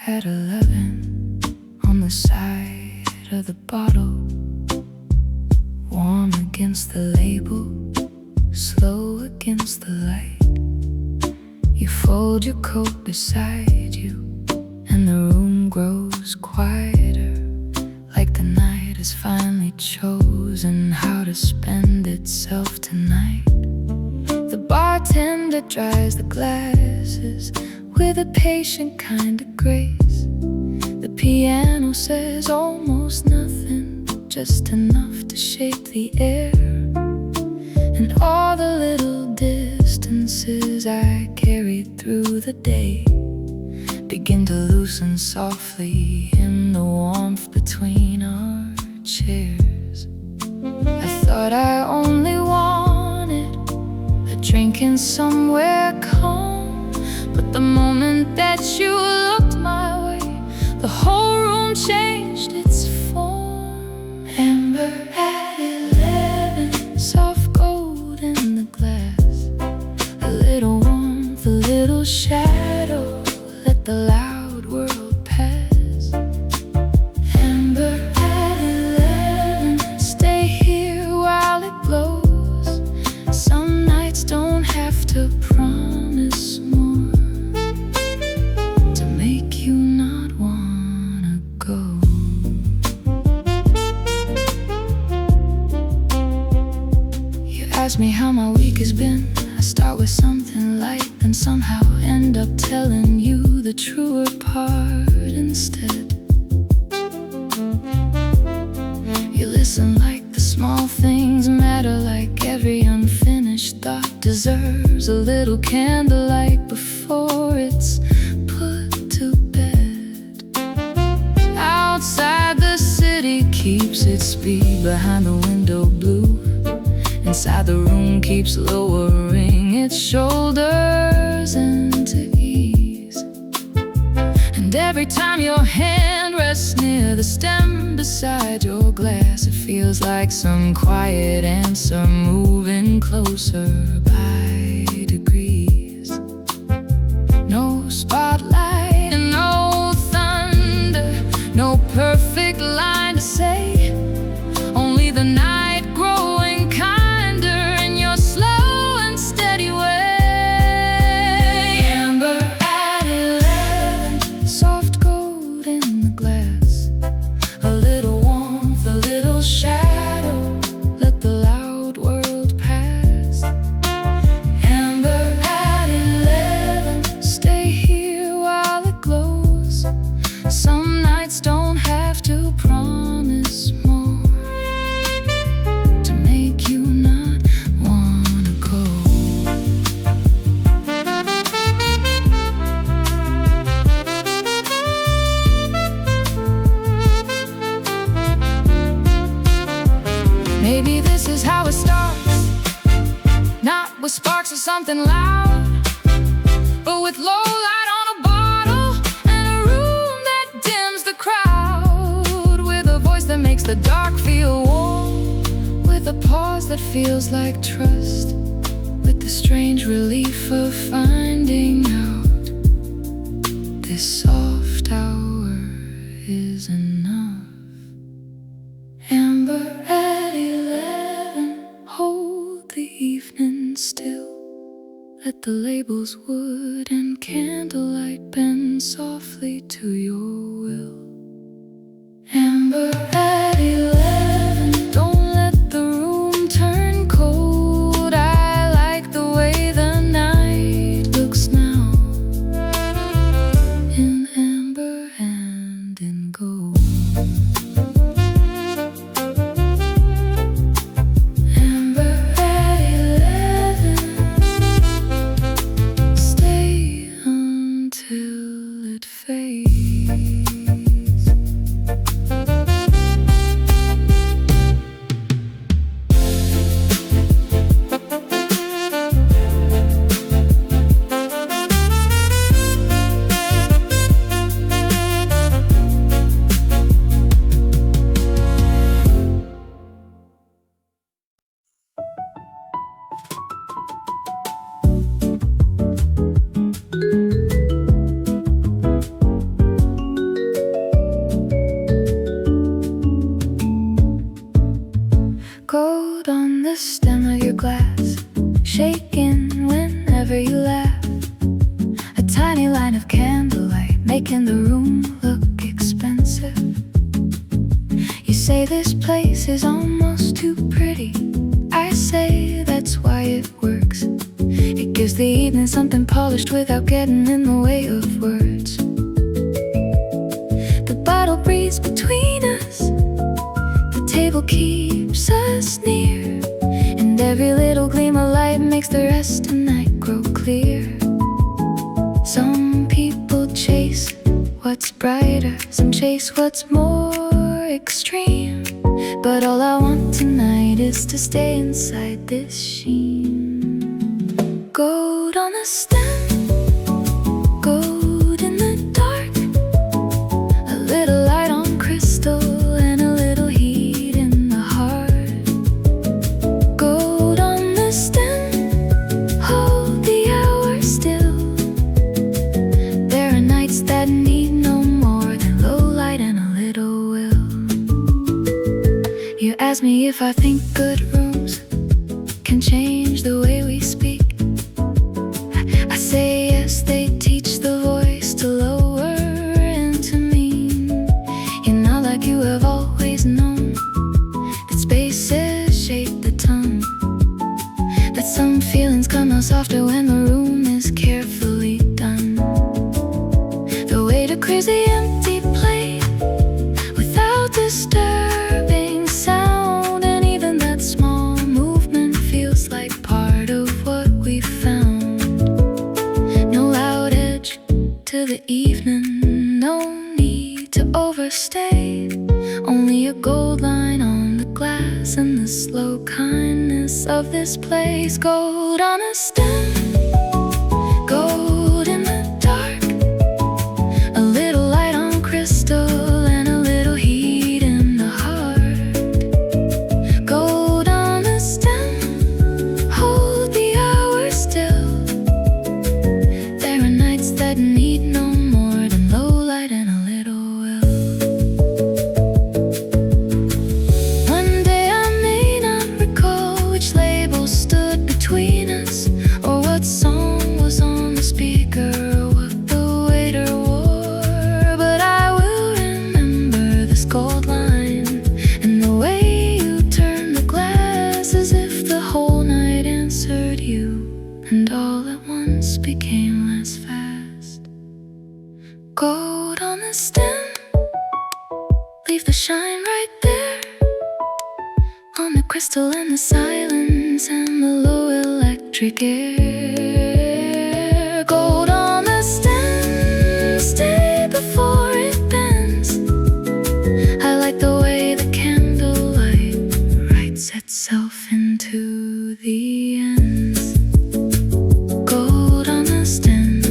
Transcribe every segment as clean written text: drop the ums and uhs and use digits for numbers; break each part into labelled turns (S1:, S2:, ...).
S1: at 11 on the side of the bottle, warm against the label, slow against the light. You fold your coat beside you, and the room grows quieter, like the night has finally chosen how to spend itself tonight. The bartender dries the glasses with a patient kind of grace. The piano says almost nothing, just enough to shape the air. And all the little distances I carried through the day begin to loosen softly in the warmth between our chairs. I thought I only wanted a drink in somewhere calm, but the moment that you looked my way, the whole room changed its form. Amber at 11, soft gold in the glass, a little warmth, a little shadow, let the loud world pass. Amber at 11, stay here while it glows. Some nights don't have to promise more to make you not wanna go. You ask me how my week has been. I start with something light, then somehow end up telling you the truer part instead. You listen like the small things matter, like every unfinished thought deserves a little candlelight before it's put to bed. Outside the city keeps its speed behind the window blue. Inside the room keeps lowering its shoulders into ease. And every time your hand rests near the stem beside your glass, it feels like some quiet answer moving closer by degrees. No spotlight and no thunder, no perfect line to say, only the night growing kinder in your slow and steady way. Amber at 11, soft gold in the glass, a little warmth, a little shadow, let the loud world pass. Amber at 11, stay here while it glows. Some nights don't have to promise more to make you not wanna go. Maybe this is how it starts, not with sparks or something loud, but with low light on a bottle and a room that dims the crowd, with a voice that makes the dark feel warm, with a pause that feels like trust, with the strange relief of finding out this soft hour is enough. Amber at 11, hold the evening still. Let the labels wood and candlelight bend softly to your will. Amber at 11, don't let the room turn cold. I like the way the night looks now, in amber and in gold. Amber at 11, stay until it fades. and the room look expensive. You say this place is almost too pretty. I say that's why it works. It gives the evening something polished without getting in the way of words. The bottle breathes between us, the table keeps us near, and every little gleam of light makes the rest of night grow clear. Some people chase what's brighter, some chase what's more extreme, but all I want tonight is to stay inside this sheen. Gold on the stem, gold in the dark, a little light on crystal and a little heat in the heart. Gold on the stem, hold the hour still. There are nights that need no more than low light and a little will. You ask me if I think good rooms can change the way we speak. I say yes, they teach the voice to lower and to mean. You're not like you have always known that spaces shape the tongue, that some feelings come out softer when the room is carefully done. The way to clears the empty plate without disturbing sound, and even that small movement feels like part of what we found. No loud edge to the evening, no need to overstay, only a gold line on the glass and the slow kindness of this place. Gold on a stem, gold in the dark, a little light on crystal and a little heat in the heart. Gold on a stem, hold the hour still. There are nights that need no more than low light and a little will. One day I may not recall which label stood between us, or what song was on the speaker, or what the waiter wore, but I will remember this gold line and the way you turned the glass as if the whole night answered you, and all at once became less fast. Gold on the stem, leave the shine right there on the crystal and the silence and the low electric air. Gold on the stem, stay before it bends. I like the way the candlelight writes itself into the ends. Gold on the stem,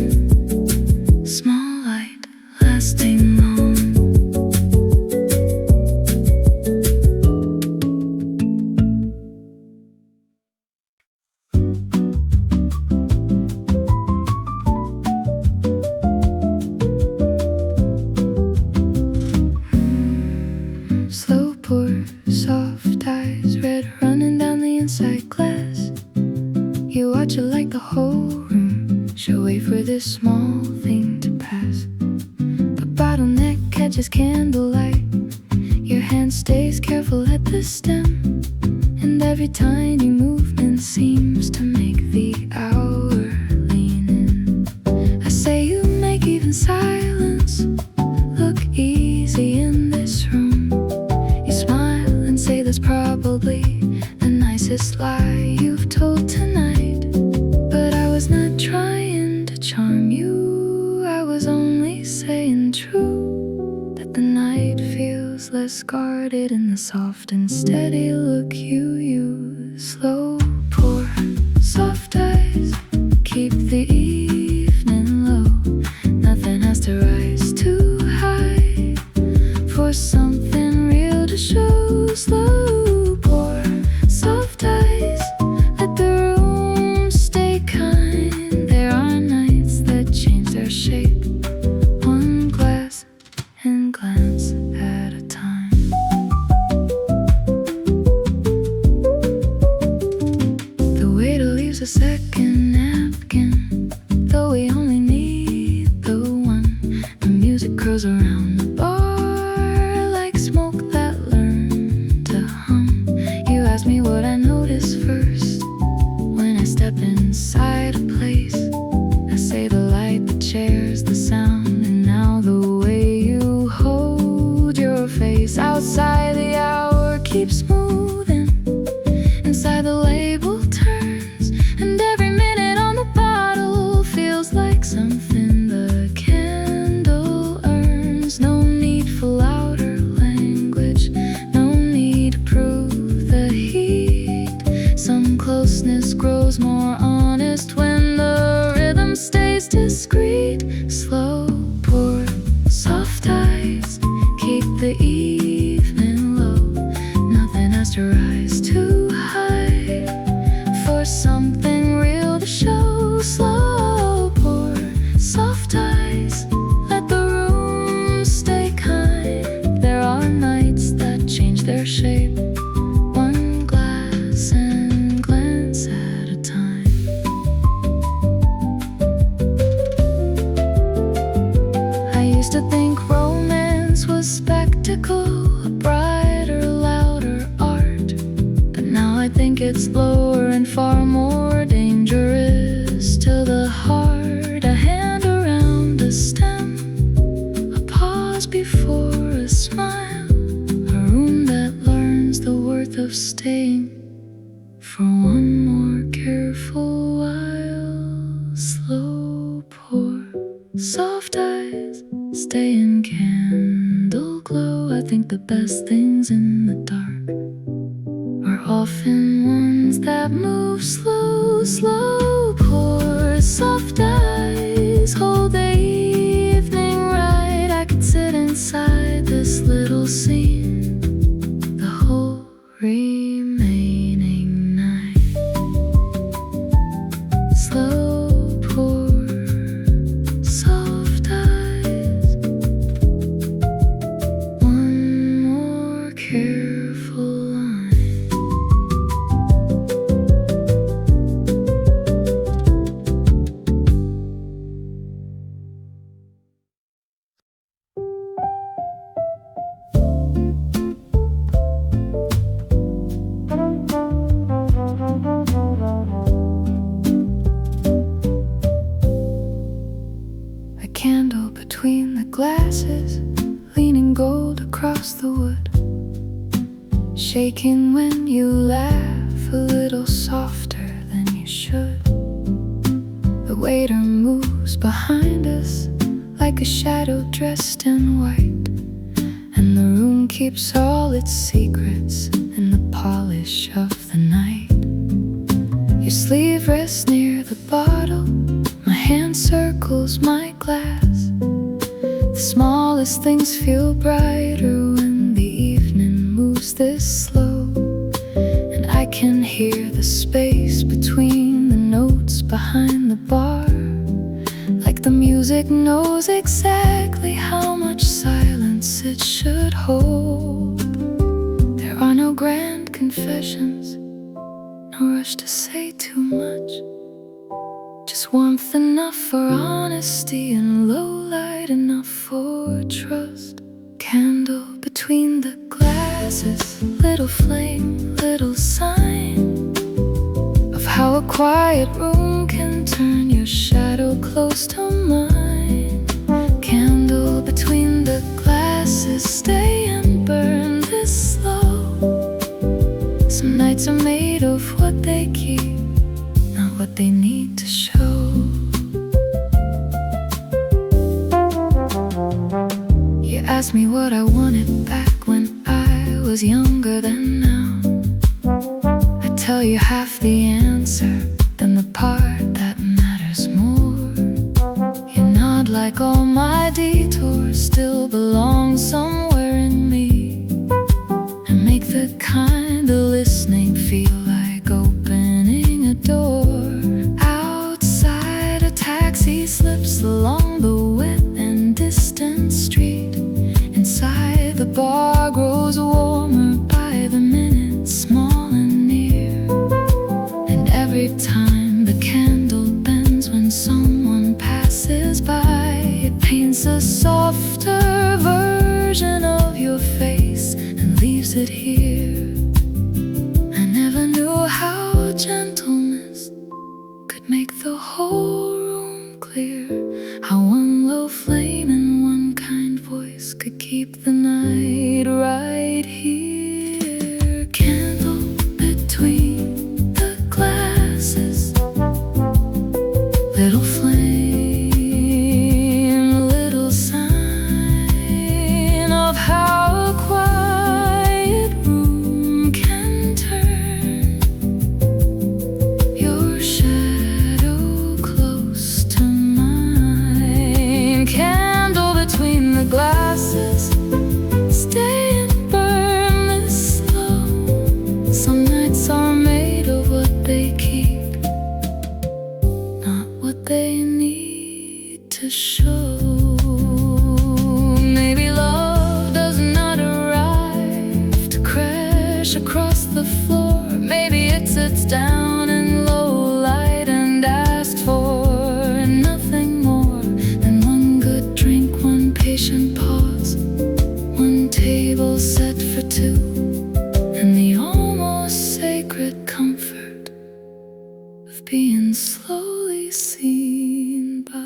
S1: small light lasting long. Slow pour, soft eyes, red running down the inside glass. You watch it like the whole room should wait for this small thing to pass. The bottleneck catches candlelight, your hand stays careful at the stem, and every tiny movement seems to make the hour lean in. I say you make even silence look easy in this room. You smile and say that's probably the nicest lie you've told tonight, but I was not trying to charm you, I was only saying true, that the night feels less guarded in the soft and steady look you use. Slow pour, soft eyes, keep the evening low. Nothing has to rise too high for something real to show. Slow pour, soft eyes, let the room stay kind. There are nights that change their shape, one glass and glance at a time. curls around the bar like smoke that learned to hum. You ask me what I notice first when I step inside a place. I say the light, the chairs, the sound, and now the way you hold your face. Outside the hour keeps moving, inside the label turns, and every minute on the bottle feels like something the candle earns. No need for louder language, no need to prove the heat. Some closeness grows more honest when the rhythm stays discreet. Slow pour, soft eyes, keep the evening low. Nothing has to rise too high for something real to show. Slow pour, soft eyes, let the room stay kind. There are nights that change their shape, one glass and glance at a time. I used to think romance was spectacle, a brighter, louder art, but now I think it's slower and far more dangerous to the heart. A hand around a stem, a pause before a smile, a room that learns the worth of staying for one more careful while. Slow pour, soft eyes, stay in candle glow. I think the best things in the dark are often ones that move slow. Slow pour, soft eyes, hold the evening right. I could sit inside this little scene the whole remaining night. Slow pour, soft eyes, one more careful line. A candle between the glasses, leaning gold across the wood, shaking when you laugh, a little softer than you should. The waiter moves behind us like a shadow dressed in white, and the room keeps all its secrets in the polish of the night. Your sleeve rests near the bottle, my hand circles my glass. The smallest things feel brighter when the evening moves this slow, and I can hear the space between the notes behind the bar, like the music knows exactly how much silence it should hold. There are no grand confessions, no rush to say too much, just warmth enough for honesty and low light enough for trust. Candle between the glasses, little flame, little sign of how a quiet room can turn your shadow close to mine. Candle between the glasses, stay and burn this slow. Some nights are made of what they keep, not what they need to show. You asked me what I wanted back when I was younger than now. I tell you half the answer, then the part that matters more. You nod like all my detours still belong somewhere in me, and make the kind of listening feel like opening a door. Outside, a taxi slips along the wet and distant street. Inside, the bar grows warmer by the minute, small and near. And every time the candle bends when someone passes by, it paints a softer version of your face and leaves it here. I never knew how gentleness could make the whole room clear, how one low flame and one kind voice could keep the night right here. Candle between the glasses, little flame, little sign of how a quiet room can turn your shadow close to mine. Candle between the glasses, stay and burn this slow. Some nights are made of what they keep, not what they need to show. Maybe love does not arrive to crash across the floor. Maybe it sits down in low light and asks for nothing more than one good drink, one patient pause, one table set for two, and the almost sacred comfort of being slowly seen by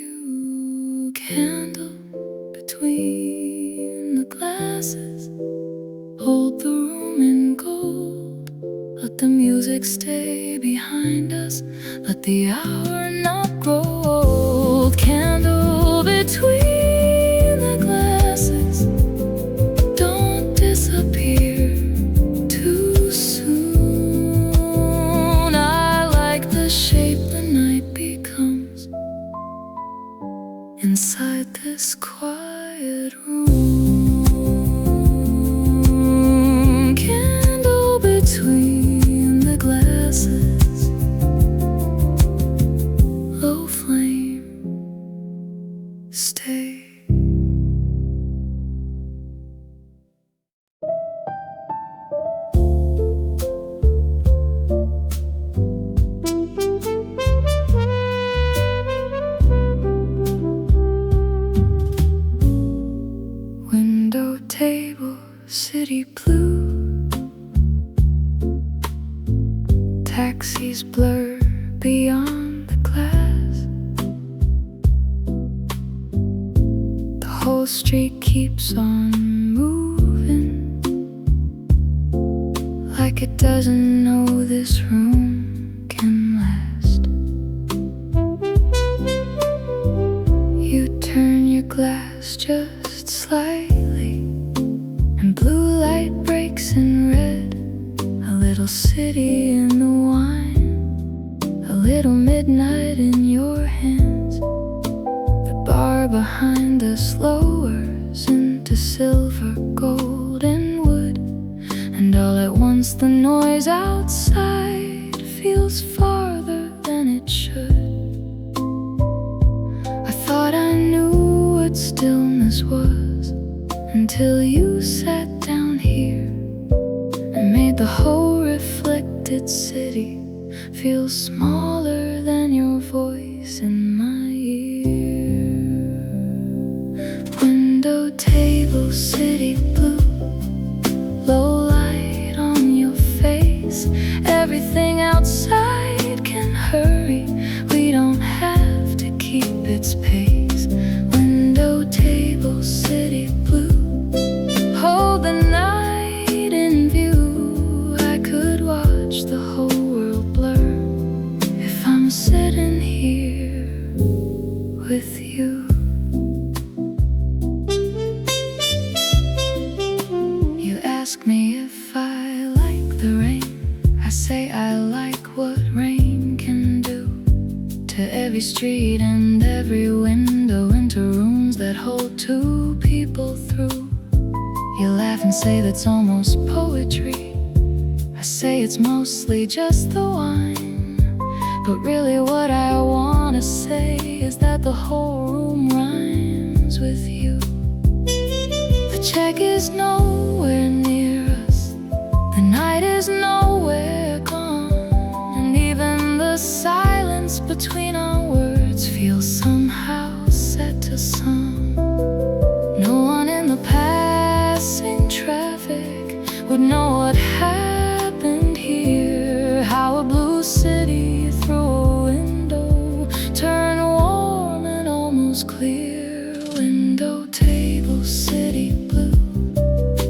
S1: you. Candle between the glasses, hold the room in gold. Let the music stay behind us, let the hour not grow old. Candle between the glasses, don't disappear too soon. I like the shape the night becomes inside this quiet room. Candle between the glasses, low flame, stay. Window table, city blue, taxis blur beyond the glass. The whole street keeps on moving, like it doesn't know this room can last. You turn your glass just slightly, and blue light breaks in red. A little city in the wine, a little midnight in your hands. The bar behind us lowers into silver, gold, and wood, and all at once the noise outside feels farther than it should. I thought I knew what stillness was, until you sat down here and made the whole reflected city feel smaller than your voice in my ear. Window table, city blue, low light on your face. Everything outside can hurry, we don't have to keep its pace. Window table, city blue, hold the night in view. I could watch the whole world blur if I'm sitting here with you. You ask me if I like the rain. I say I like what rain can do to every street and every window, into rooms that hold two people through. You laugh and say that's almost poetry. I say it's mostly just the wine, but really what I wanna say is that the whole room rhymes with you. The check is nowhere near us, the night is nowhere gone, and even the silence between our words feels somehow set to song. No one in the know what happened here, how a blue city through a window turned warm and almost clear. Window, table, city blue,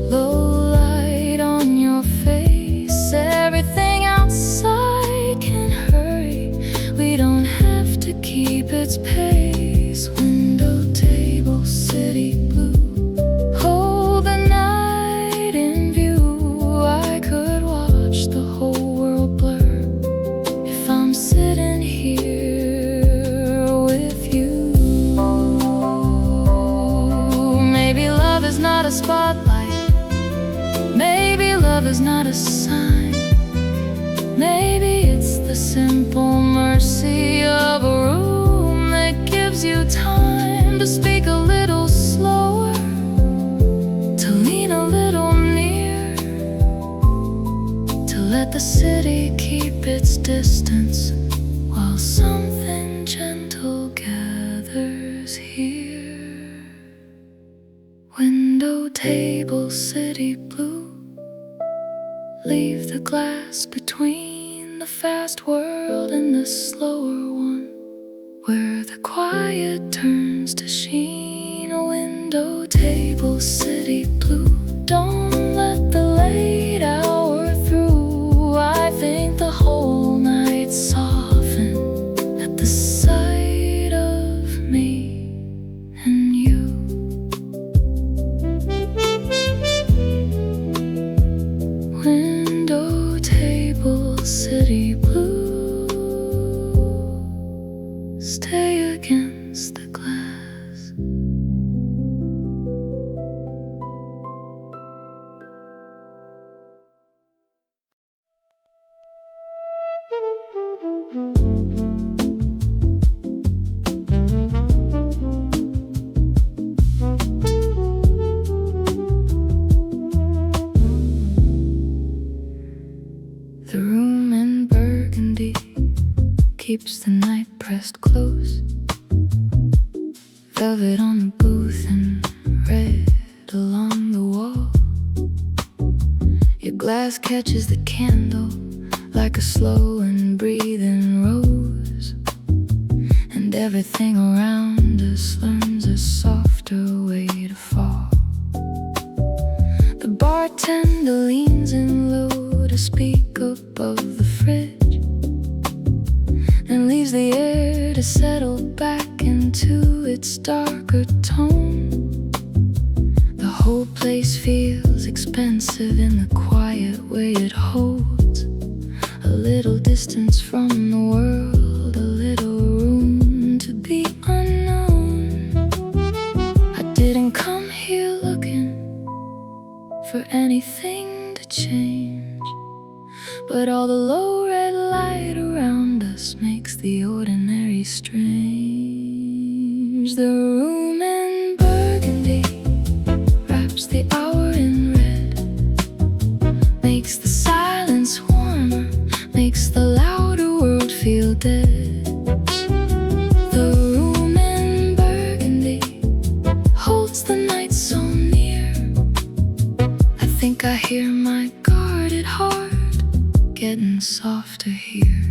S1: low light on your face. Everything outside can hurry, we don't have to keep its pace. Window, table, city blue, hold the night in view. I could watch the whole world blur if I'm sitting here with you. Maybe love is not a spotlight, maybe love is not a sign, maybe it's the simple mercy of a room that gives you time to speak a little slower, to lean a little near, to let the city keep its distance while something gentle gathers here. Window, table, city blue, leave the glass between the fast world and the slower one, where the quiet turns to sheen. A window, table, city blue, don't let the late hour through. I think the whole night softened at the sight of me and you. Window, table, city blue, stay against the glass. The room in Burgundy keeps the night pressed close, velvet on the booth and red along the wall. Your glass catches the candle like a slow and breathing rose, and everything around us learns a softer way to fall. The bartender leans in low to speak above the fridge, and leaves the air to settle back into its darker tone. The whole place feels expensive in the quiet way it holds a little distance from the world, a little room to be unknown. I didn't come here looking for anything to change, but all the low red light around us makes the ordinary strange. The room in Burgundy wraps the hour in red, makes the silence warmer, makes the louder world feel dead. The room in Burgundy holds the night so near. I think I hear my guarded heart getting softer here.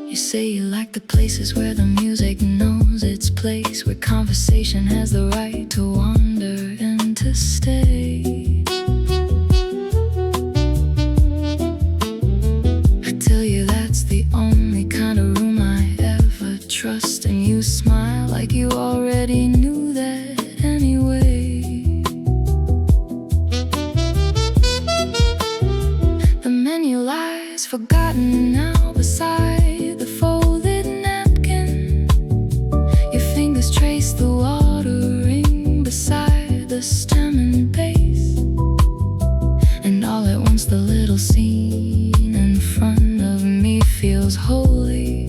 S1: You say you like the places where the music knows its place, where conversation has the right to wander and to stay. I tell you that's the only kind of room I ever trust, and you smile like you already knew that anyway. The menu lies forgotten now beside the folded napkin. Your fingers trace the watering beside the stem and base, and all at once the little scene in front of me feels holy,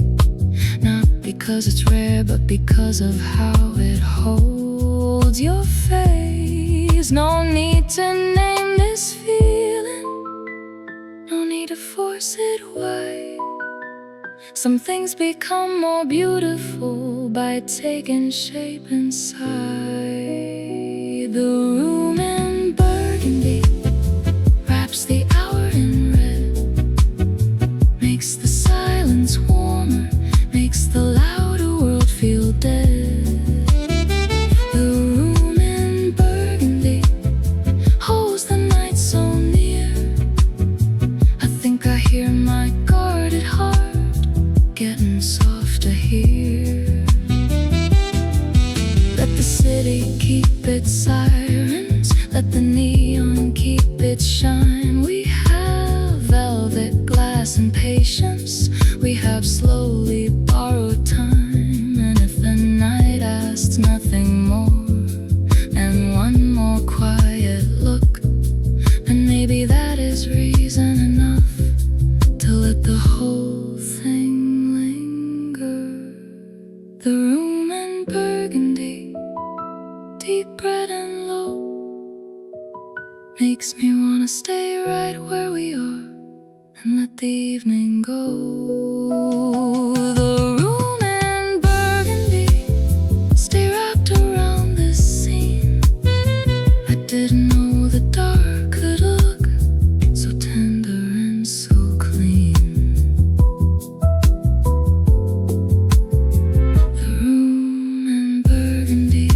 S1: not because it's rare but because of how it holds your face. No need to name this feeling, no need to force it wide. Some things become more beautiful by taking shape inside. The room in Burgundy keep its sirens, let the neon keep its shine. We have velvet glass and patience, we have slowly borrowed time. And if the night asks nothing more, and one more quiet look, then maybe that is reason enough to let the whole thing linger. The room in Burgundy, deep red and low, makes me wanna stay right where we are and let the evening go. The room in Burgundy, stay wrapped around this scene. I didn't know the dark could look so tender and so clean. The room in Burgundy,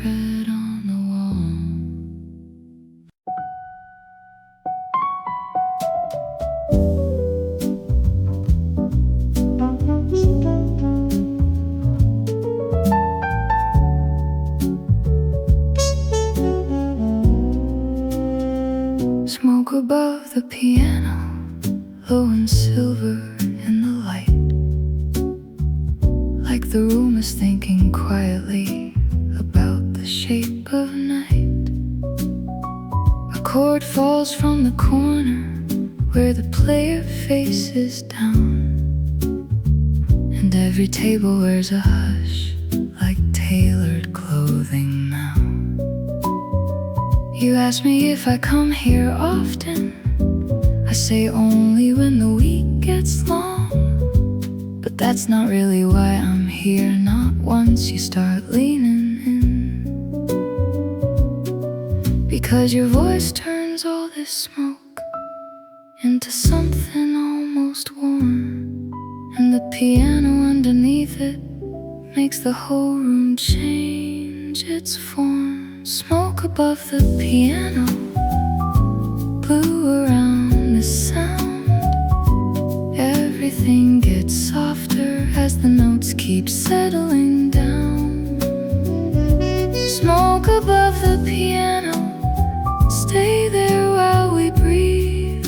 S1: red on the wall. Smoke above the piano, low and silver in the light, like the room is thinking quietly about the shape of night. A chord falls from the corner where the player faces down, and every table wears a hush like tailored clothing now. You ask me if I come here often, I say only when the week gets long. But that's not really why I'm here, not once you start leaning in. Because your voice turns all this smoke into something almost warm, and the piano underneath it makes the whole room change its form. Smoke above the piano, blue around the sound. Everything gets softer as the notes keep settling down. Smoke above the piano, stay there while we breathe.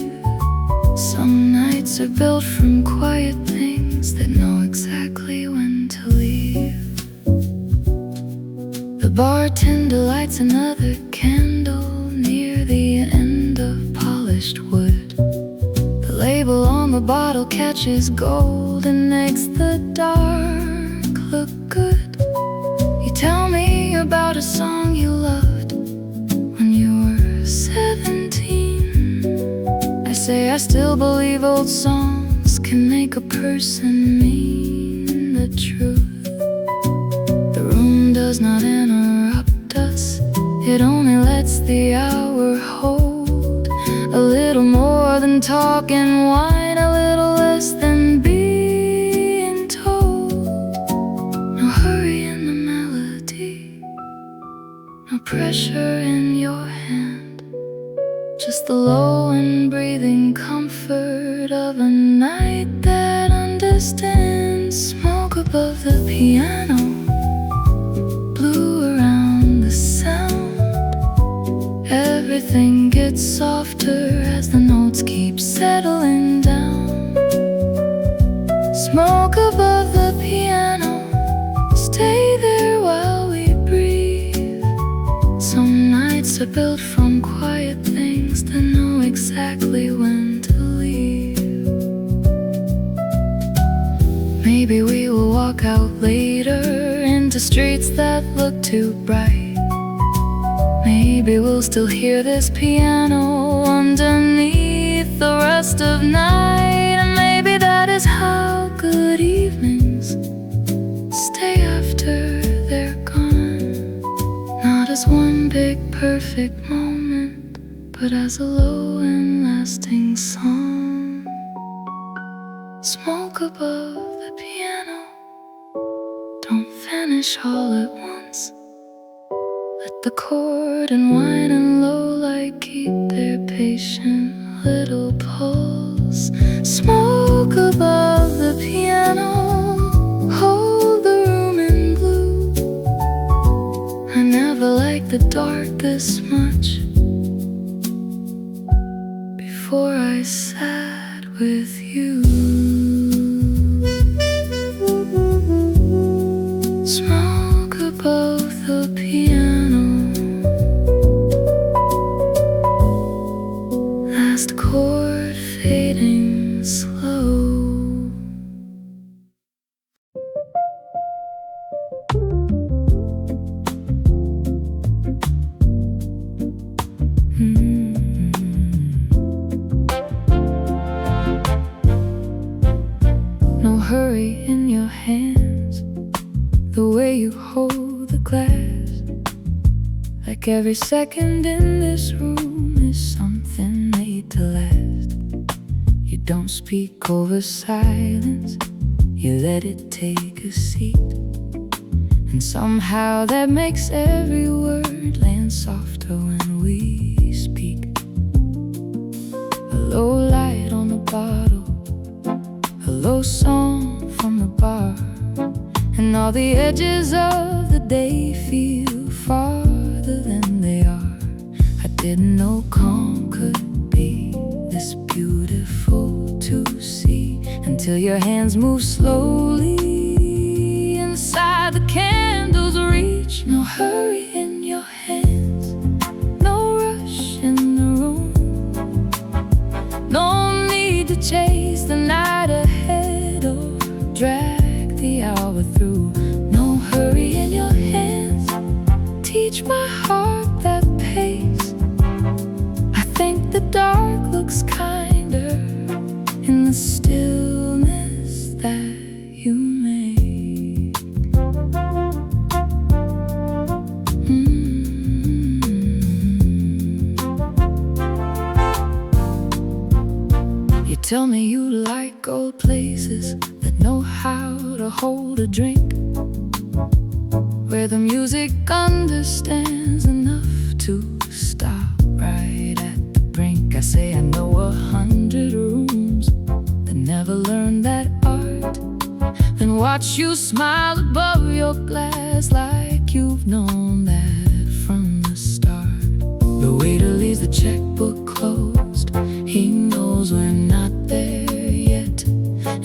S1: Some nights are built from quiet things that know exactly when to leave. The bartender lights another candle near the end of polished wood. The label on the bottle catches gold and makes the dark look good. You tell me about a song you loved when you were 17. I say I still believe old songs can make a person mean the truth. The room does not interrupt us, it only lets the hour hold. A little more than talk and wine, a little less than being told. No hurry in the melody, no pressure in your hand, just the low and breathing comfort of a night that understands. Smoke above the piano, blue around the sound. Everything gets softer as the notes keep settling down. Smoke above the piano, stay there while we breathe. Some nights are built from quiet things that know exactly when to leave. Maybe we will walk out later into streets that look too bright. Maybe we'll still hear this piano underneath the rest of night. And maybe that is how good evenings stay after they're gone. Not as one big perfect moment, but as a low and lasting song. Smoke above the piano, don't vanish all at once. Let the chord and wine and low light keep their patient little pulse. Smoke above the piano, hold the dark this much before I sat with you. Smoke above the piano, last chord fading slow. No hurry in your hands, the way you hold the glass, like every second in this room is something made to last. You don't speak over silence, you let it take a seat, and somehow that makes every word land softer when we speak. A low light on the bottle, a low song from the bar, and all the edges of the day feel farther than they are. I didn't know calm could be this beautiful to see, until your hands move slowly inside the candle's reach. No hurry in your hands, no rush in the room, no need to chase the night ahead or drag the hour through. No hurry in your hands, teach my heart that pace. I think the dark looks kinder in the stillness that you make. You tell me you like old places that know how to hold a drink, where the music understands enough to stop right at the brink. I say I know 100 rooms that never learned that art, then watch you smile above your glass like you've known that from the start. The waiter leaves the checkbook closed, he knows we're not there yet,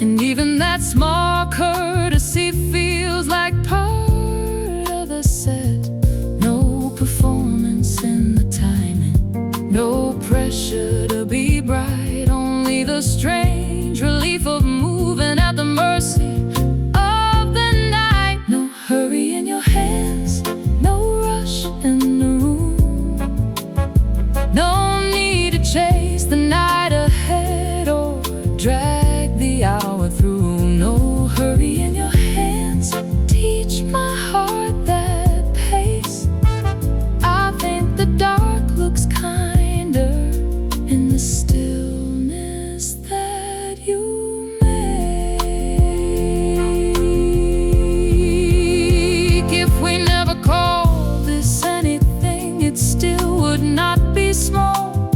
S1: and even that small courtesy feels like part of the set. No performance in the timing, no pressure to be bright, only the strange relief of moving at the mercy of the night. No hurry in your hands, no rush in the room, no need to chase the night ahead or drag the hour through. No hurry in your hands, teach my heart that pace. I think the dark looks kinder in the stillness that you make. If we never called this anything, it still would not be small,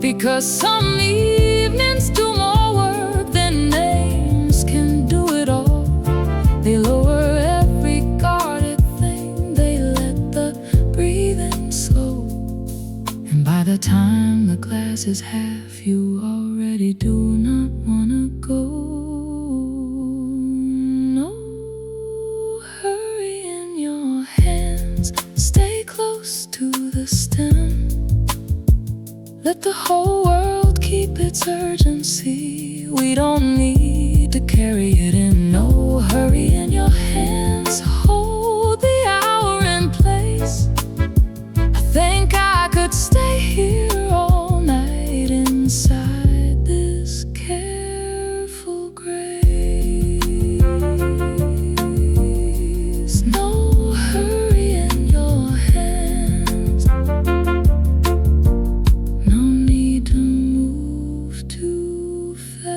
S1: because some evenings do more work than names can do it all. They lower every guarded thing, they let the breathing slow, and by the time the glass is half, you already do not wanna go. No hurry in your hands, stay close to the stem, let the whole world keep its urgency. We don't need to carry it in. No hurry in your hands, hold the hour in place. I think I could stay here all night inside this careful grace. No hurry in your hands, no need to move too fast.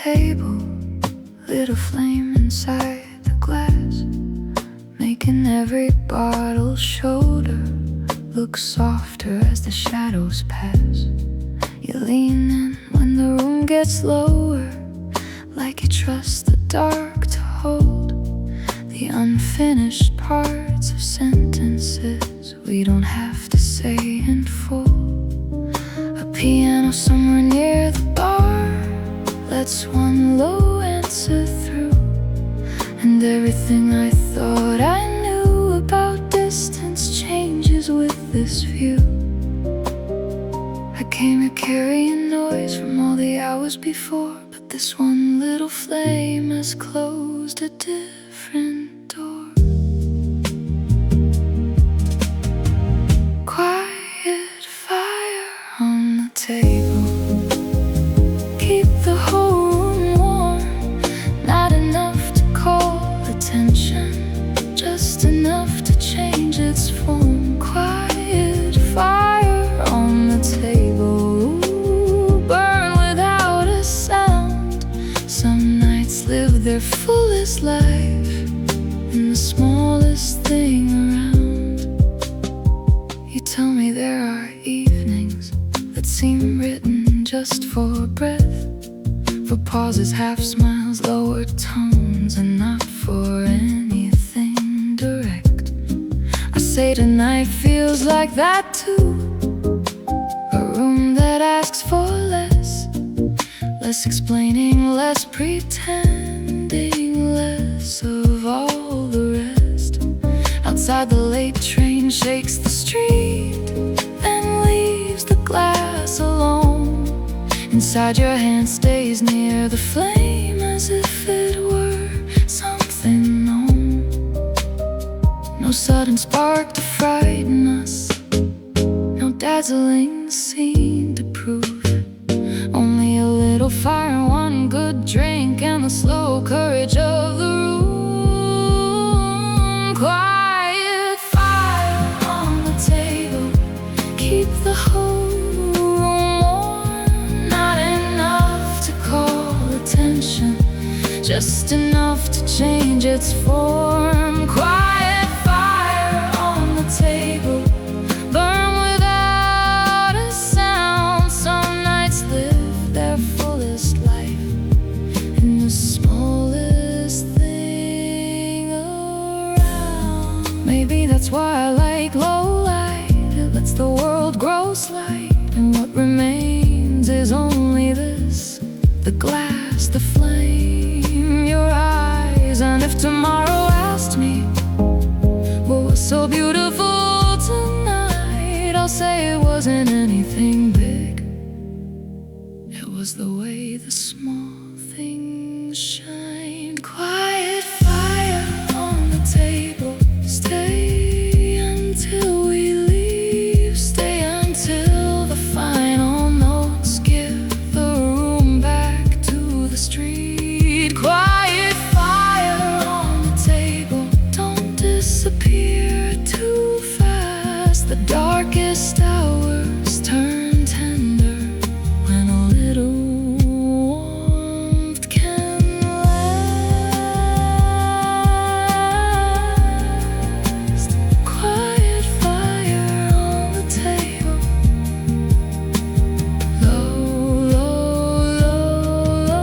S1: table lit a flame inside the glass, making every bottle's shoulder look softer as the shadows pass. You lean in when the room gets lower, like you trust the dark to hold the unfinished parts of sentences we don't have to say in full. A piano somewhere near the bar lets one low answer through, and everything I thought I knew about distance changes with this view. I came here carrying noise from all the hours before, but this one little flame has closed a different door. Quiet fire on the table, keep the whole room warm. Not enough to call attention, just enough to change its form. Quiet fire on the table, burn without a sound. Some nights live their fullest life in the smallest thing around. You tell me there are evenings that seem written just for breath, for pauses, half smiles, lower tones, and not for anything direct. I say tonight feels like that too, a room that asks for less, less explaining, less pretending, less of all the rest. Outside the late train shakes the street, then leaves the glass alone. Inside your hand stays near the flame as if it were something known. No sudden spark to frighten us, no dazzling scene to prove, only a little fire, one good drink, and the slow courage of the room. Quiet fire on the table, keep the whole room warm. Not enough to call attention, just enough to change its form. Quiet fire on the table, burn without a sound. Some nights live their fullest life in the smallest thing around. Maybe that's why I like low light. It lets the world grow slight, and what remains is only this: the glass, the flame, your eyes. And if tomorrow asked me what was so beautiful tonight, I'll say it wasn't anything big, it was the way the small things shined. Quiet fire on the table, stay until we leave, stay until the final notes give the room back to the street. Quiet fire on the table, don't disappear too fast. The darkest hours turn tender when a little warmth can last. Quiet fire on the table, low, low, low, low.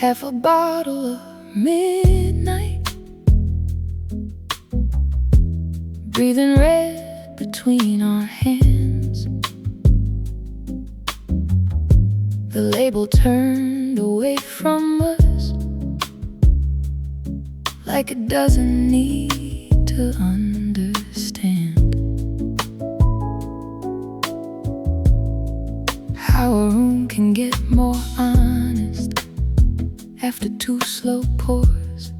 S1: Half a bottle of midnight, breathing red between our hands. The label turned away from us, like it doesn't need to understand how a room can get more honest after two slow pours.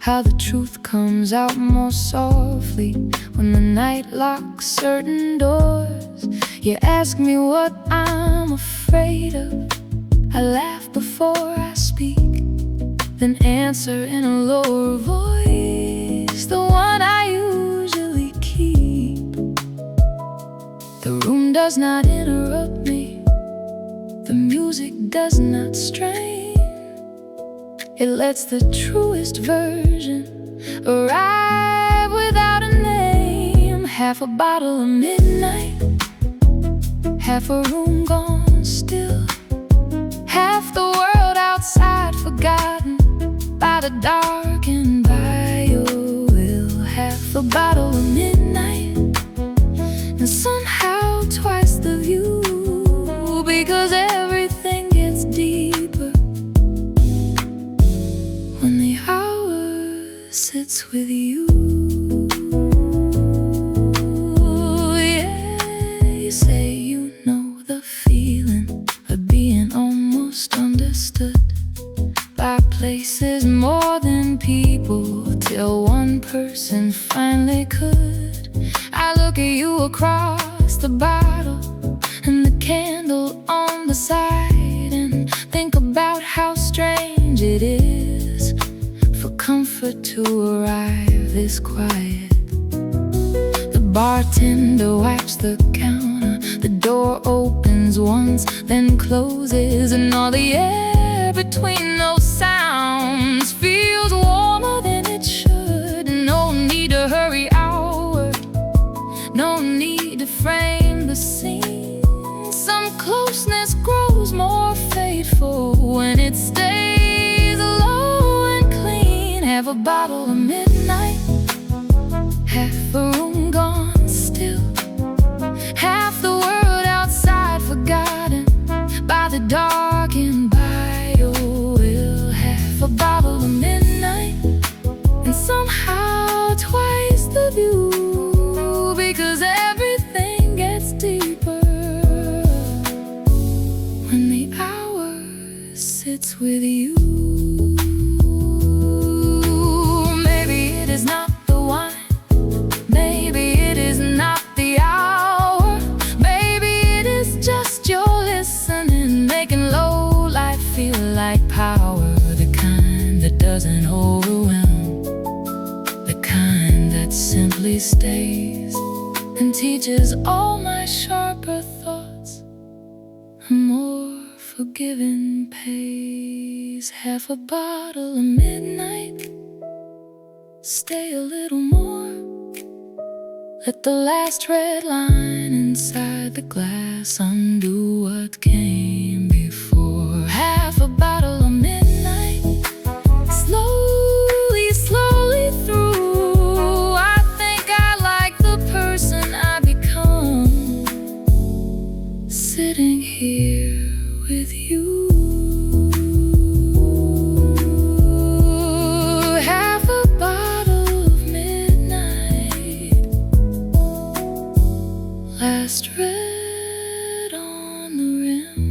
S1: how the truth comes out more softly when the night locks certain doors. You ask me what I'm afraid of. I laugh before I speak, then answer in a lower voice, the one I usually keep. The room does not interrupt me, the music does not strain. It lets the truest version arrive without a name. Half a bottle of midnight, half a room gone still, half the world outside forgotten by the dark and by your will. Half a bottle of midnight, and somehow twice the view, because everything gets deeper when the hour sits with you. Yeah, you say you know the feeling of being almost understood by places more than people, till one person finally could. I look at you across the bottle and the candle on the side, and think about how strange it is for comfort to arrive this quiet. The bartender wipes the counter, the door opens once, then closes, and all the air between those sounds feels warmer than it should. No need to hurry outward, no need to frame the scene. Some closeness grows more faithful when it stays low and clean. Have a bottle of midnight, half a room gone still, half the world outside forgotten by the dark and by your will. Half a bottle of midnight, and somehow twice the view, because everything gets deeper when the hour sits with you. Maybe it is not the wine, maybe it is not the hour, maybe it is just your listening, making low life feel like power. The kind that doesn't overwhelm, the kind that simply stays and teaches all my sharper thoughts a more forgiving pace. Half a bottle of midnight, stay a little more, let the last red line inside the glass undo what came before. Half a bottle of midnight, slowly, slowly through. I think I like the person I become, sitting here with you. Half a bottle of midnight, last red on the rim.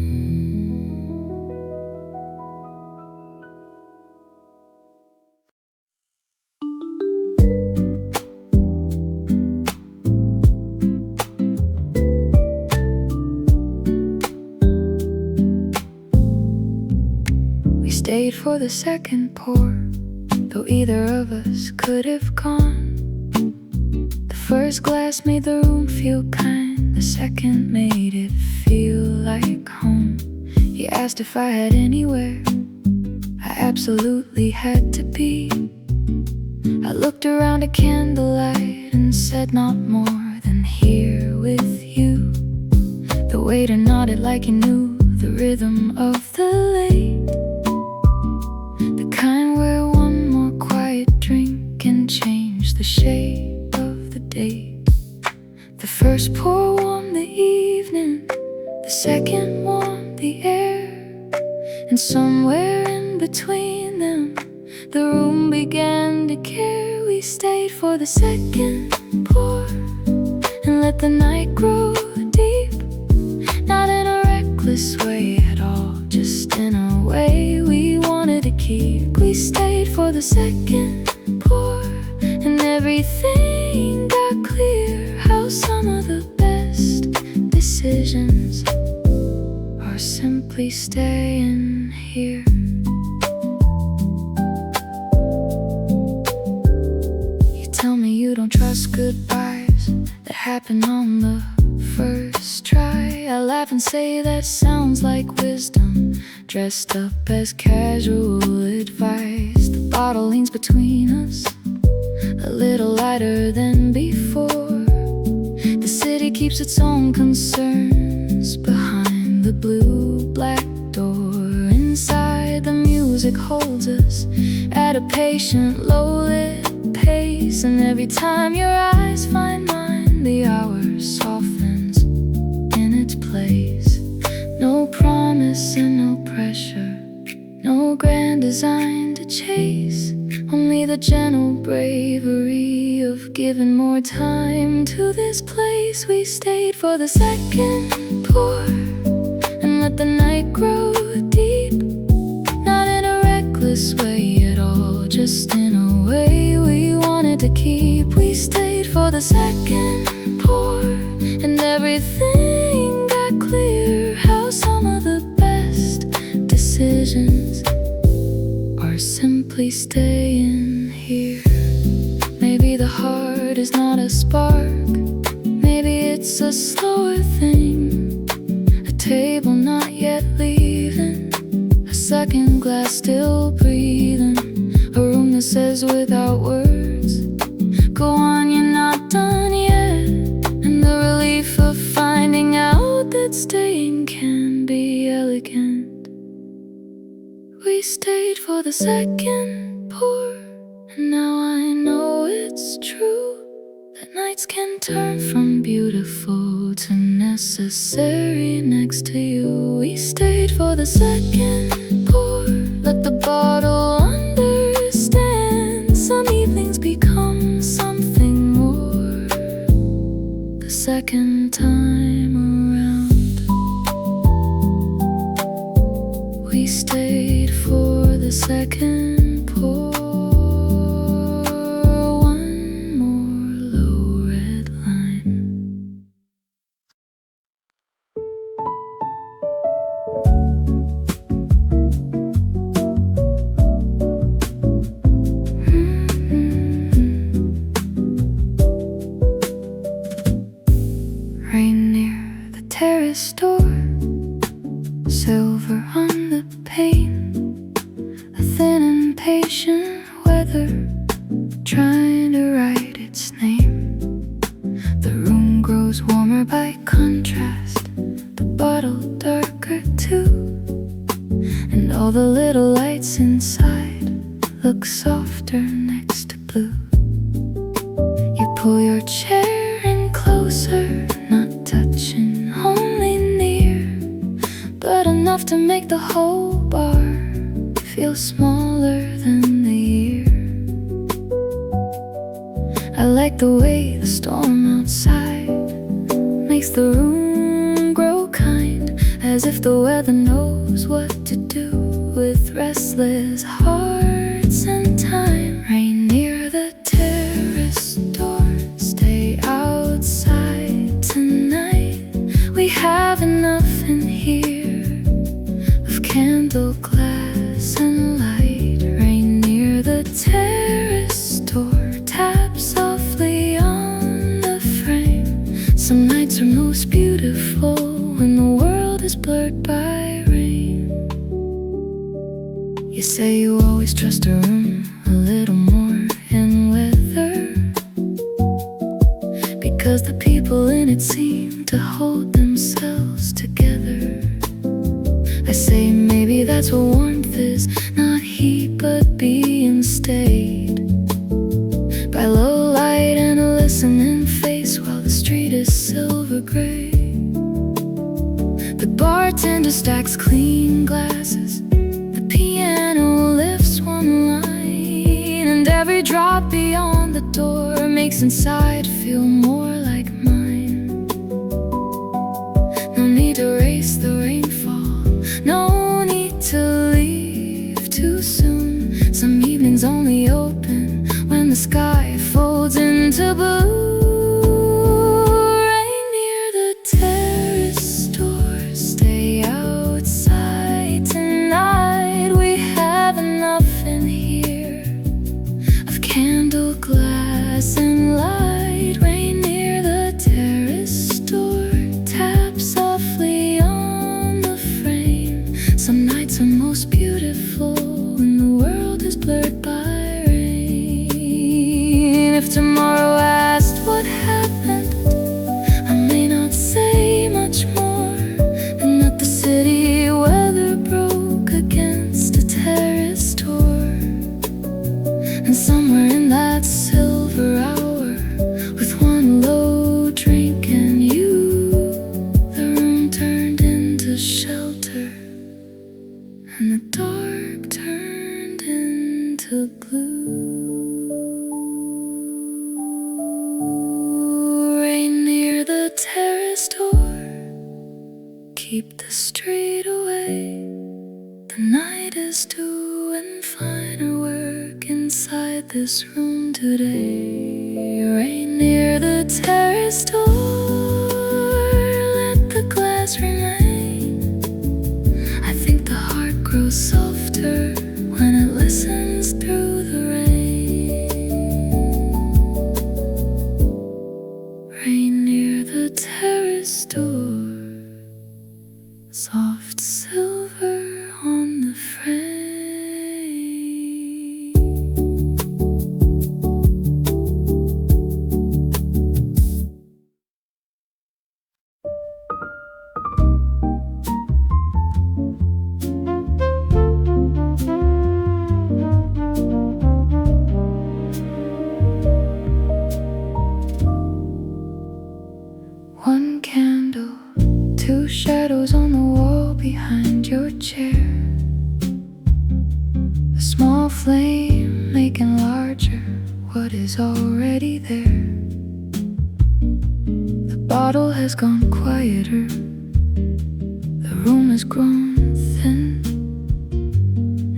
S1: We stayed for the second pour, though either of us could have gone. The first glass made the room feel kind, the second made it feel like home. He asked if I had anywhere I absolutely had to be. I looked around at candlelight and said not more than here with you. The waiter nodded like he knew the rhythm of the late, the kind where one more quiet drink can change the shape of the day. The first pour warmed the evening, the second warmed the air, and somewhere in between them the room began to care. We stayed for the second pour and let the night grow deep, not in a reckless way at all, just in a way we wanted to keep. We stayed for the second everything got clear. How some of the best decisions are simply staying here. You tell me you don't trust goodbyes that happen on the first try. I laugh and say that sounds like wisdom dressed up as casual advice. The bottle leans between us, a little lighter than before. The city keeps its own concerns behind the blue-black door. Inside, the music holds us at a patient, low-lit pace. And every time your eyes find mine, the hour softens in its place. No promise and no pressure, no grand design to chase, only the gentle bravery of giving more time to this place. We stayed for the second pour and let the night grow deep, not in a reckless way at all, just in a way we wanted to keep. We stayed for the second pour and everything got clear. How some of the best decisions are simply staying here. Maybe the heart is not a spark, maybe it's a slower thing. A table not yet leaving, a second glass still breathing, a room that says without words, go on, you're not done yet. And the relief of finding out that staying can be elegant. We stayed for the second pour, and now I know it's true that nights can turn from beautiful to necessary next to you. We stayed for the second pour, let the bottle understand. Some evenings become something more the second time around. We stayed for the second pour. One more low red line. Rain near the terrace door, silver on the pane, a thin impatient weather trying to write its name. The room grows warmer by contrast, the bottle darker too, and all the little lights inside look softer next to blue. You pull your chair in closer, not touching, only near, but enough to make the whole bar feel smaller than the year. I like the way the storm outside makes the room grow kind, as if the weather knows what to do with restless hearts and time. Rain near the terrace door, stay outside tonight. We have enough in here of candle, glass and light. Rain near the terrace door, tap softly on the frame. Some nights are most beautiful when the world is blurred by rain. You say you always trust a room a little more in weather, because the people in it seem to hold themselves together. I say maybe that's what warmth is, not heat but being stayed by low light and a listening face while the street is silver gray. The bartender stacks clean glasses, the piano lifts one line, and every drop beyond the door makes inside feel more like mine. No need to race the rainfall, no need to leave too soon. Some evenings only open when the sky folds in fluorescent light. Rain near the terrace door. Tap softly on the frame. Some nights are most beautiful when the world is blurred by rain. If tomorrow asked what happened, I may not say much more than that the city weather broke against a terrace door. And somewhere in that silver hour, with one low drink and you, the room turned into shelter, and the dark turned into blue. Rain near the terrace door, keep the street away. The night is doing finer work inside this room today. Rain near the terrace door, let the glass remain. I think the heart grows softer when it listens through the rain. Rain near the terrace door, soft silver on the frame. One candle, two shadows on the wall behind your chair. A small flame making larger what is already there. The bottle has gone quieter, the room has grown thin,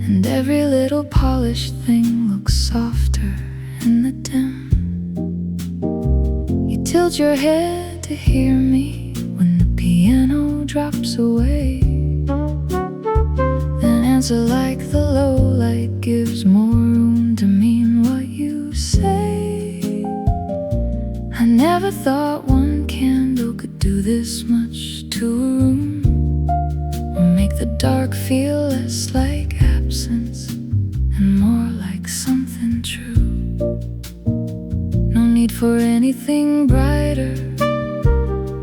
S1: and every little polished thing looks softer in the dim. You tilt your head to hear me when the piano drops away, then answer like the low light gives more room to mean what you say. I never thought one candle could do this much to a room, or make the dark feel less like absence and more like something true. No need for anything brighter,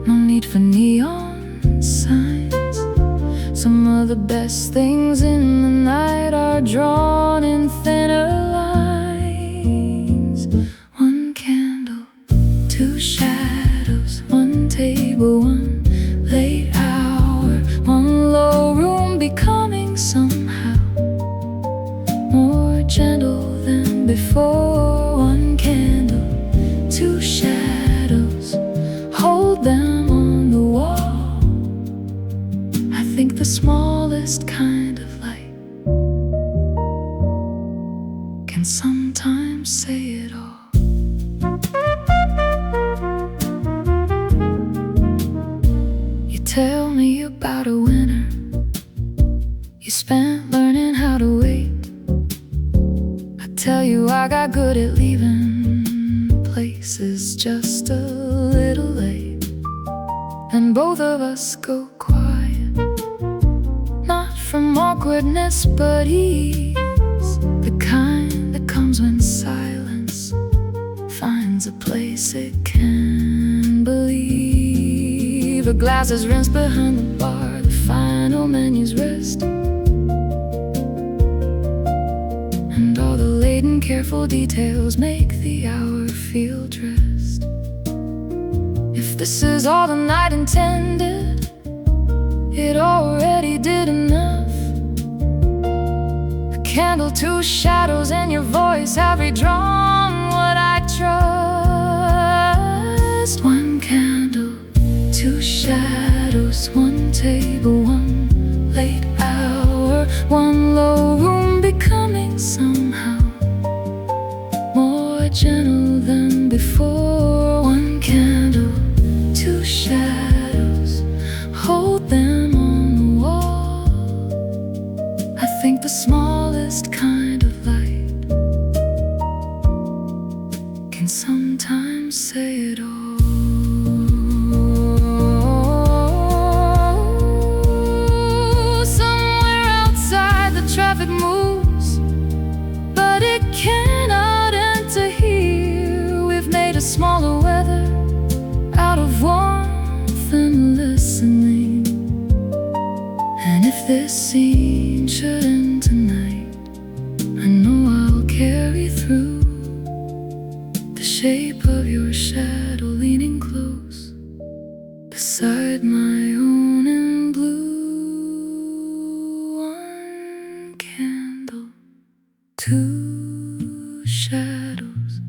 S1: no need for neon signs. Some of the best things in the night are drawn in thinner lines. One candle, two shadows, one table, one late hour, one low room becoming somehow more gentle than before. One candle, two shadows, hold them on the wall. I think the smallest kind of light can sometimes say it all. You tell me about a winter you spent learning how to wait. I tell you I got good at leaving places just a little late, and both of us go quiet, not from awkwardness but ease, the kind that comes when silence finds a place it can believe. A glass is rinsed behind the bar, the final menu's rest, and all the laden careful details make the hour feel dressed. If this is all the night intended, it already did enough. A candle, two shadows, and your voice have redrawn what I trust. One candle, two shadows, one table, one late hour, one low room becoming somehow more gentle than before. One candle, two shadows, hold them on the wall. I think the smallest kind of light can somehow say it all. Somewhere outside the traffic moves, but it cannot enter here. We've made a smaller weather out of warmth and listening. And if this scene should end tonight, I know I'll carry through the shape of your shadow leaning close beside my own in blue. One candle, two shadows,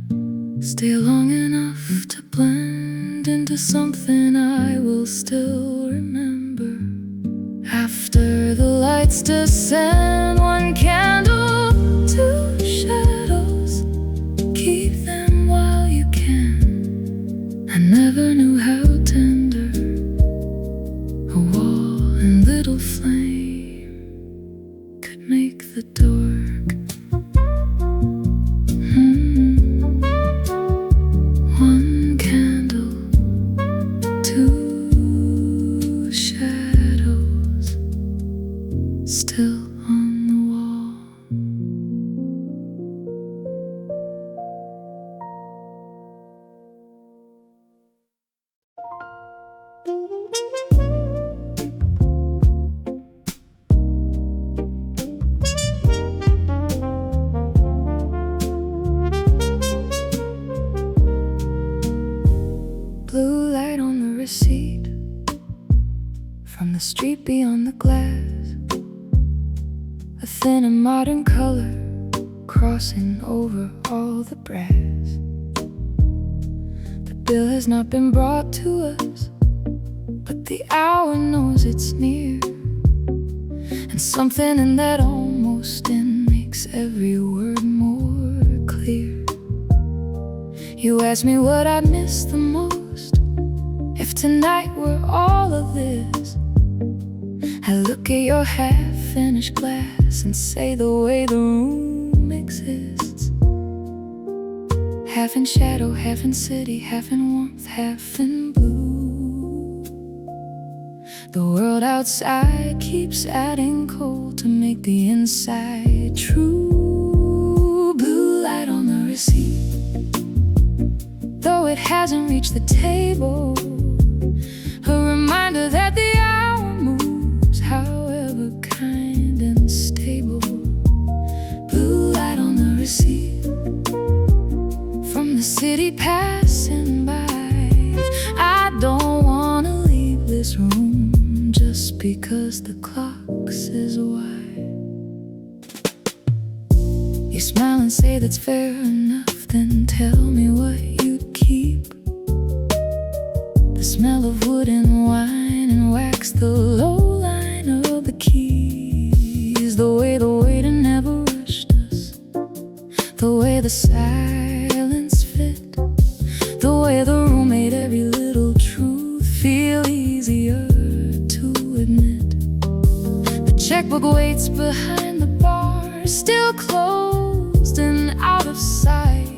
S1: stay long enough to blend into something I will still remember. After the lights descend, one candle, two shadows, keep them while you can. I never knew how tender a wall and little flame could make the dark. One candle, two shadows, still on the wall. Blue light on the receipt from the street beyond the glass, a thin and modern color crossing over all the brass. The bill has not been brought to us, but the hour knows it's near, and something in that almost in makes every word more clear. You asked me what I'd miss the most if tonight were all of this. I look at your half-finished glass and say the way the room exists, half in shadow, half in city, half in warmth, half in blue. The world outside keeps adding cold to make the inside true. Blue light on the receipt, though it hasn't reached the table, a reminder that the hour moves, however kind and stable. Blue light on the receipt from the city passing by. I don't wanna leave this room just because the clock says why. You smile and say that's fair enough, then tell me what you'd keep. The smell of wood and wine and wax, the low line of the keys, the way the waiter never rushed us, the way the silence fit, the way the room made every little truth feel easier to admit. The checkbook waits behind the bar, still closed and out of sight,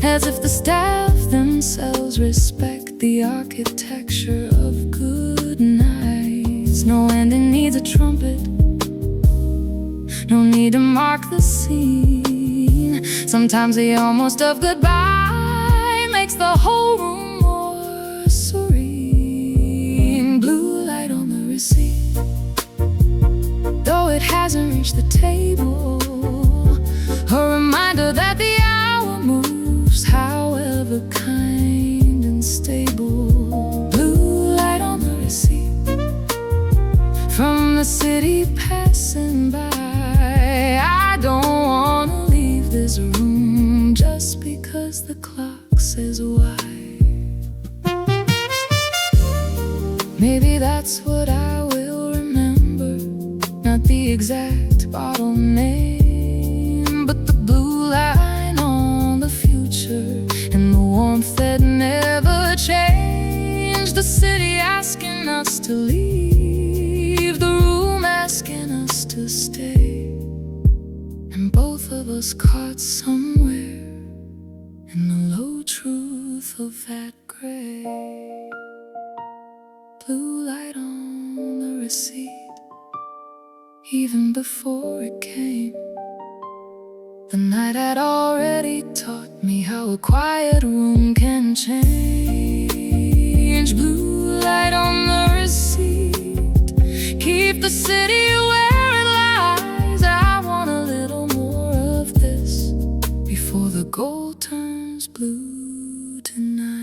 S1: as if the staff themselves respect the architecture of good nights. No ending needs a trumpet, no need to mark the scene. Sometimes the almost of goodbye makes the whole room more serene. Blue light on the receipt, though it hasn't reached the table, a reminder that the hour moves, however kind and stable. Blue light on the receipt from the city passing by. I don't wanna leave this room just because the clock says why. Maybe that's what I will remember, not the exact bottle name, but the blue line on the future and the warmth that never changed. The city asking us to leave, the room asking us to stay, and both of us caught somewhere in the low truth of that gray. Blue light on the receipt, even before it came. The night had already taught me how a quiet room can change. Blue light on the receipt, keep the city where it lies. I want a little more of this before the gold turns blue tonight.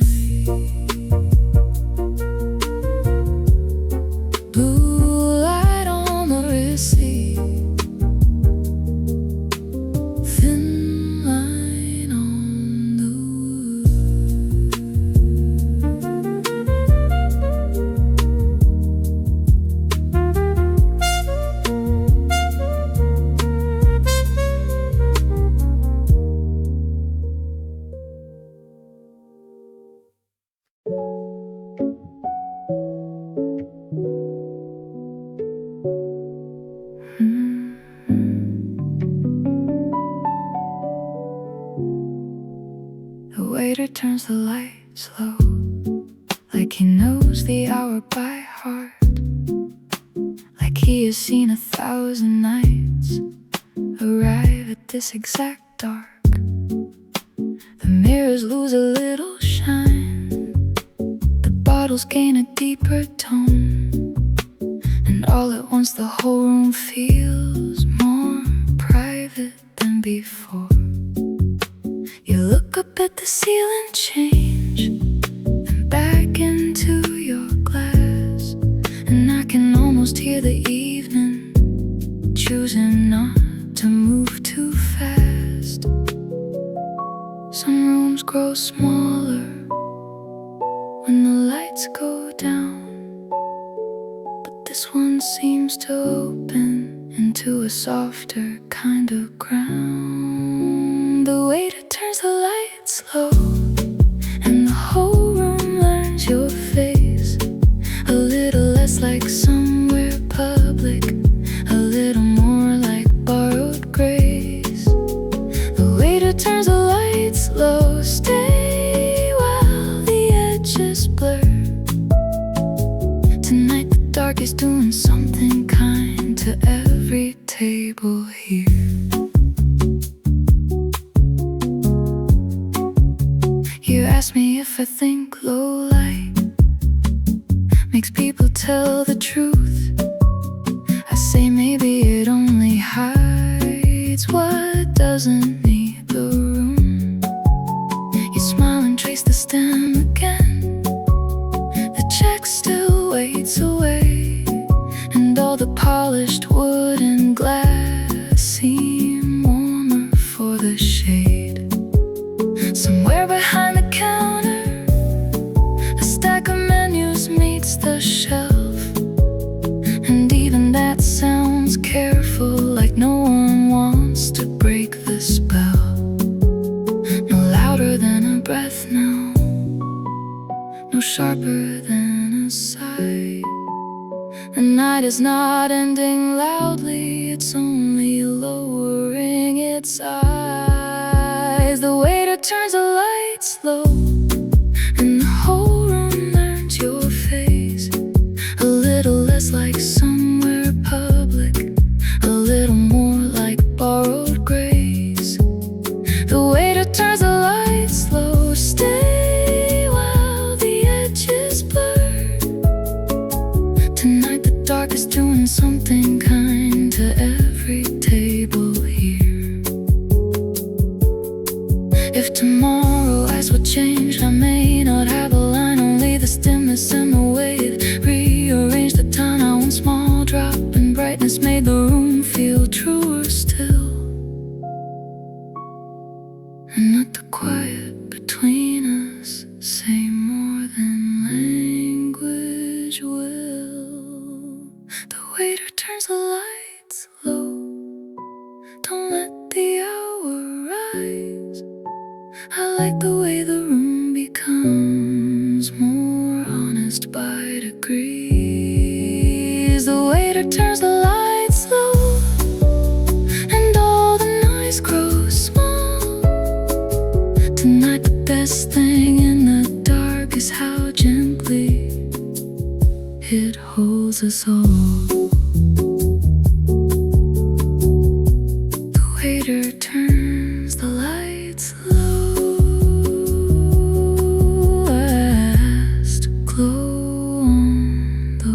S1: Blue light on the receipt, thin line on the The waiter turns the lights low, like he knows the hour by heart, like he has seen 1,000 nights arrive at this exact dark. The mirrors lose a little shine, the bottles gain a deeper tone, and all at once the whole room feels more private than before. You look up at the ceiling change, then back into your glass, and I can almost hear the evening choosing not to move too fast. Some rooms grow smaller when the lights go down, but this one seems to open into a softer kind of ground. The waiter turns the lights low, and the whole room learns your face. A little less like somewhere public, a little more like borrowed grace. The waiter turns the lights low, stay while the edges blur. Tonight the dark is doing something kind to every table here. You ask me if I think low light makes people tell the truth. I say maybe it only hides what doesn't need the room. You smile and trace the stem again, the check still waits away, and all the polished wood and glass seem warmer for the shade. Somewhere behind the counter, a stack of menus meets the shelf, and even that sounds careful, like no one wants to break the spell. No louder than a breath now, no sharper than a sigh. The night is not ending loudly, it's only lowering its eyes. The waiter turns the lights low, and the whole room learns your face. A little less like somewhere public, a little more like borrowed grace. The waiter turns the lights low, stay while the edges blur. Tonight the dark is doing something kind to every table here. If tomorrow eyes were changed, I may not have a line, only the stillness and the wave. Rearrange the time now, one small drop in brightness made the room feel truer still. And not the quiet between us say more than language will. The waiter turns the lights low, don't let the hour rise. I like the way the room becomes more honest by degrees. The waiter turns the lights low, and all the noise grows small. Tonight the best thing in the dark is how gently it holds us all. The waiter turns the lights low. Last glow on the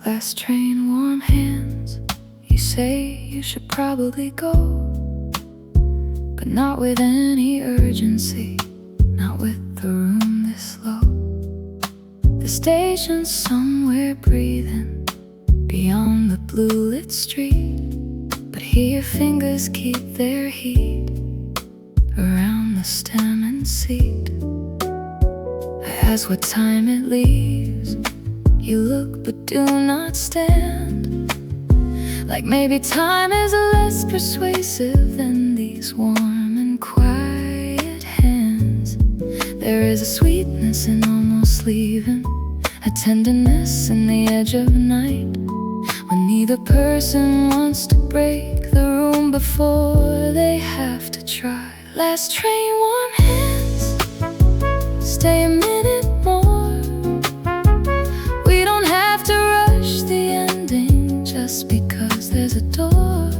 S1: last train, warm hands. You say you should probably go, but not with any urgency, not with the room this low. The station's somewhere breathing beyond the blue lit street, but here your fingers keep their heat around the stem and seat. I ask what time it leaves. You look but do not stand, like maybe time is less persuasive than these warm and quiet hands. There is a sweetness in almost leaving, a tenderness in the edge of night, when neither person wants to break the room before they have to try. Last train, warm hands, stay a minute more. We don't have to rush the ending just because there's a door.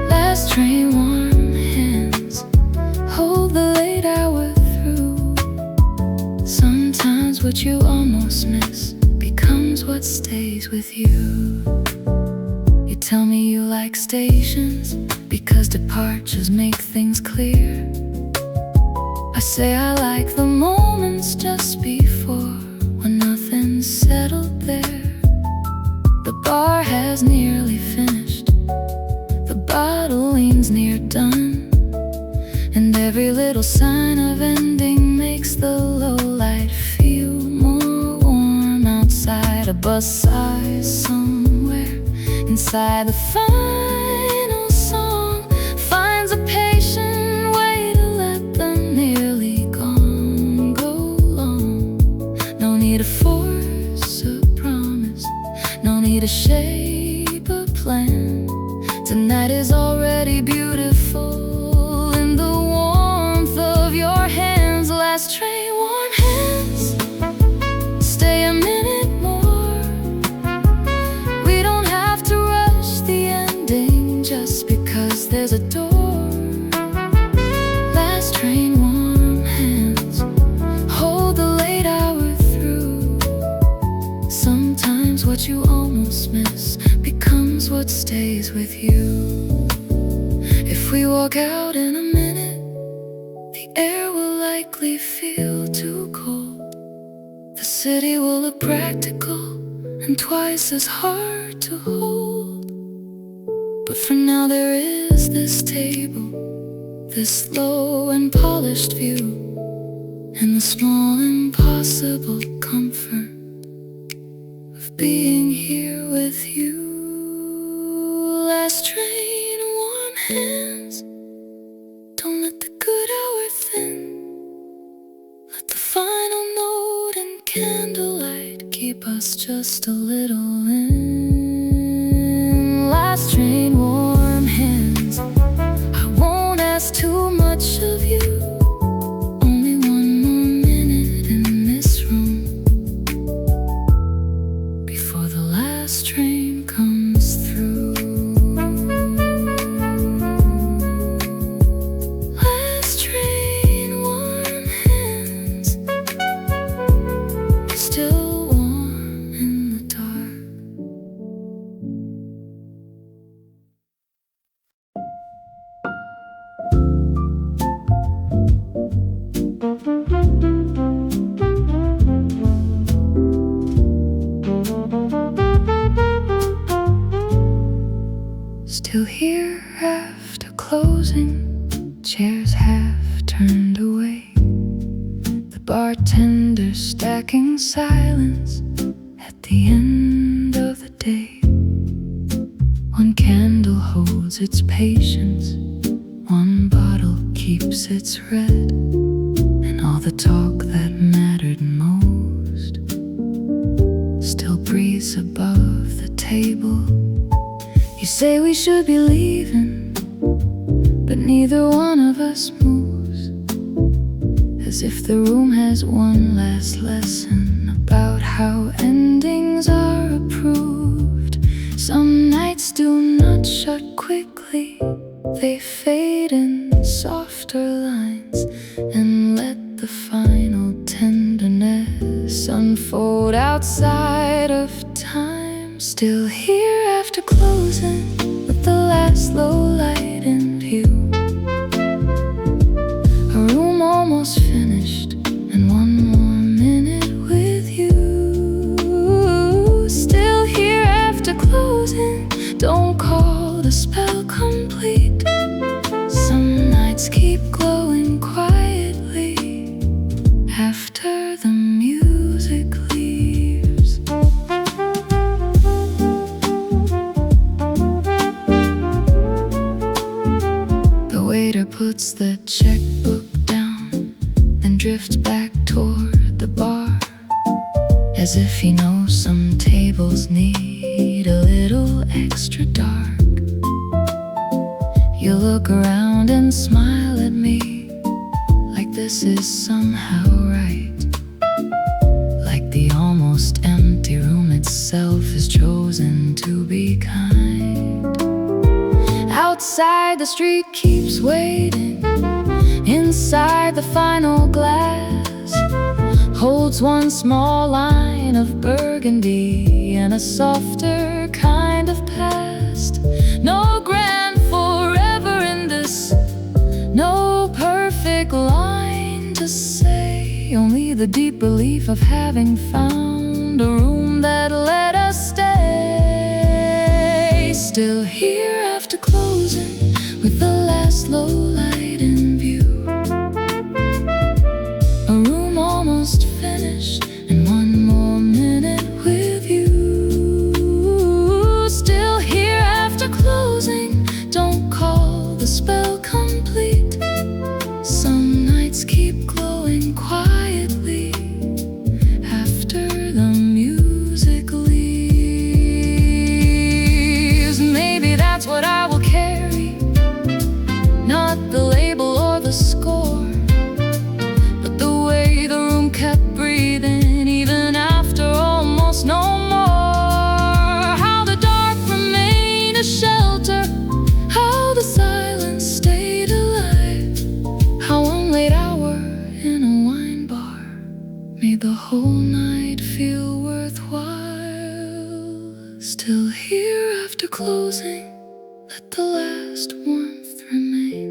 S1: Last train, warm hands, hold the late hour through. Sometimes what you almost miss becomes what stays with you. You tell me you like stations because departures make things clear. I say I like the moments just before, when nothing's settled there. The bar has nearly finished, the bottle leans near done, and every little sign of ending makes the low light feel more warm. Outside, a bus sighs somewhere inside the final song finds a patient way to let the nearly gone go long. No need to force a promise, no need to shape a plan. Tonight is already beautiful in the warmth of your hands. Last train, warm hands, stay a minute more. We don't have to rush the ending just because there's a door. Last train, warm hands, hold the late hour through. Sometimes what you almost miss becomes what stays with you. If we walk out in a minute, the air will likely feel too cold. The city will look practical and twice as hard to hold. But for now there is this table, this low and polished view, and the small impossible comfort of being here with you. Last train, warm hands, don't let the good hour thin. Let the final note and candlelight keep us just a little in. Last train, warm hands, I won't ask too much of you. Only one more minute in this room before the last train comes through. Last train, warm hands, still warm in the dark. Still here after closing, chairs half turned away. The bartender stacking silence at the end of the day. One candle holds its patience, one bottle keeps its red, and all the talk that mattered most still breathes above the table. You say we should be leaving, but neither one of us moves, as if the room has one last lesson about how endings are approved. Some nights do not shut quickly, they fade in softer lines, and let the final tenderness unfold outside of time. Still here after closing, with the last low light in view, a room almost finished, and one more minute with you. Still here after closing, don't call the spell complete. Some nights keep glowing quietly after the music leaves. The waiter puts the checkbook down, then drifts back toward the bar, as if he knows some tables need a little extra dark. You look around and smile at me, like this is somehow right, like the almost empty room itself is chosen to be kind. Outside the street keeps waiting, inside the final glass holds one small line of Burgundy and a softer kind of past. No grand forever in this, no perfect line to say, only the deep relief of having found a room that let us stay. Still here after closing, with the last low light in view, a room almost finished, and one more minute with you. Still here after closing, don't call the spell complete. Some nights keep glowing quietly after the music leaves. Maybe that's what I will carry, not the label or the score, but the way the room kept breathing even after almost no more. How the dark remained a shelter, how the silence stayed alive, how one late hour in a wine bar made the whole night feel worthwhile. Still here after closing, let the last warmth remain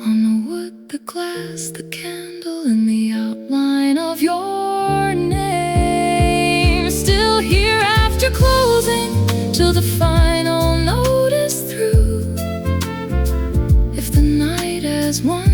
S1: on the wood, the glass, the candle, and the outline of your name. Still here after closing, till the final note is through. If the night has one